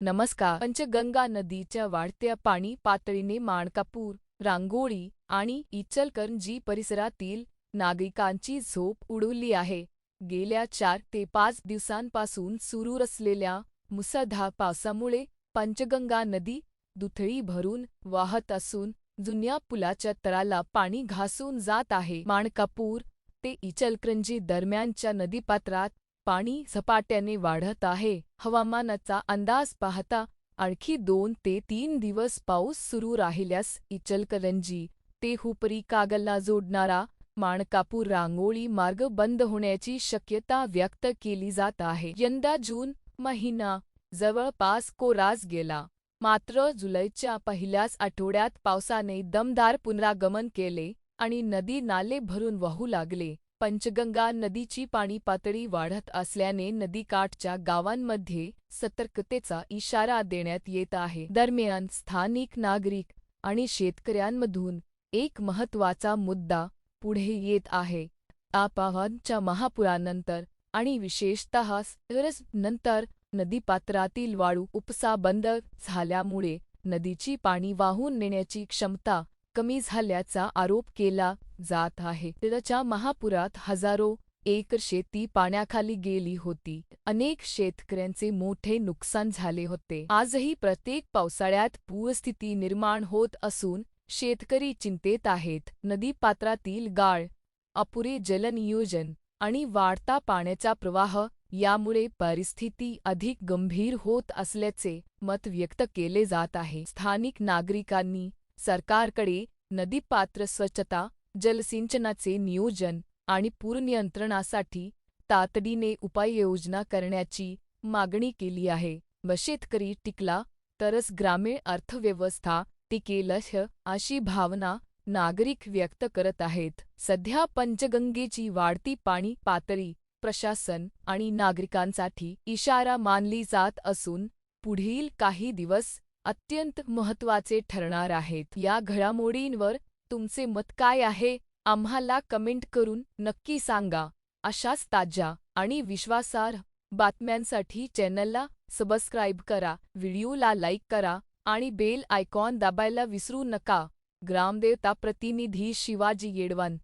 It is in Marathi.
नमस्कार. पंचगंगा नदीच्या वाढत्या पाणी पातळीने माणकापूर, रांगोळी आणि इचलकरंजी परिसरातील नागरिकांची झोप उडवली आहे. गेल्या 4 ते 5 दिवसांपासून सुरू असलेल्या मुसळधार पावसामुळे पंचगंगा नदी दुथडी भरून वाहत असून जुन्या पुलाच्या तळाला पाणी घासून जात आहे. माणकापूर ते इचलकरंजी दरम्यानच्या नदीपात्रात पाणी झपाट्याने वाढत आहे. हवामानाचा अंदाज पाहता आणखी 2 ते 3 दिवस पाऊस सुरू राहिल्यास इचलकरंजी ते हुपरी कागलला जोडणारा माणकापूर रांगोळी मार्ग बंद होण्याची शक्यता व्यक्त केली जात आहे. यंदा जून महिना जवळपास कोराच गेला. मात्र जुलैच्या पहिल्याच आठवड्यात पावसाने दमदार पुनरागमन केले आणि नदी नाले भरून वाहू लागले. पंचगंगा नदीची पाणी पातळी वाढत असल्याने नदीकाठच्या गावांमध्ये सतर्कतेचा इशारा देण्यात येत आहे. दरम्यान स्थानिक नागरिक आणि शेतकऱ्यांमधून एक महत्त्वाचा मुद्दा पुढे येत आहे. आपत्तीच्या महापुरानंतर आणि विशेषतः नंतर नदीपात्रातील वाळू उपसा बंद झाल्यामुळे नदीची पाणी वाहून नेण्याची क्षमता कमी झाल्याचा आरोप केला जात आहे. त्याच्या महापुरात हजारो एकर शेती पाण्याखाली गेली होती. अनेक शेतकऱ्यांचे मोठे नुकसान झाले होते. आजही प्रत्येक पावसाळ्यात पूरस्थिती निर्माण होत असून शेतकरी चिंतेत आहेत. नदीपात्रातील गाळ, अपुरे जलनियोजन आणि वाढता पाण्याचा प्रवाह यामुळे परिस्थिती अधिक गंभीर होत असल्याचे मत व्यक्त केले जात आहे. स्थानिक नागरिकांनी सरकारकडे नदीपात्र स्वच्छता, जलसिंचनाचे नियोजन आणि पूर नियंत्रणासाठी तातडीने उपाययोजना करण्याची मागणी केली आहे. शेतकरी टिकला तरच ग्रामीण अर्थव्यवस्था टिकेल अशी भावना नागरिक व्यक्त करत आहेत. सध्या पंचगंगेची वाढती पाणी पातळी प्रशासन आणि नागरिकांसाठी इशारा मानली जात असून पुढील काही दिवस अत्यंत महत्त्वाचे ठरणार आहेत. या घडामोडींवर तुमचे मत काय आहे? आम्हाला कमेंट करून नक्की सांगा. अशाच ताज्या आणि विश्वासार्ह बातम्यांसाठी चॅनलला सबस्क्राईब करा, व्हिडिओला लाईक करा आणि बेल आयकॉन दाबायला विसरू नका. ग्रामदेवता प्रतिनिधी शिवाजी येडवन.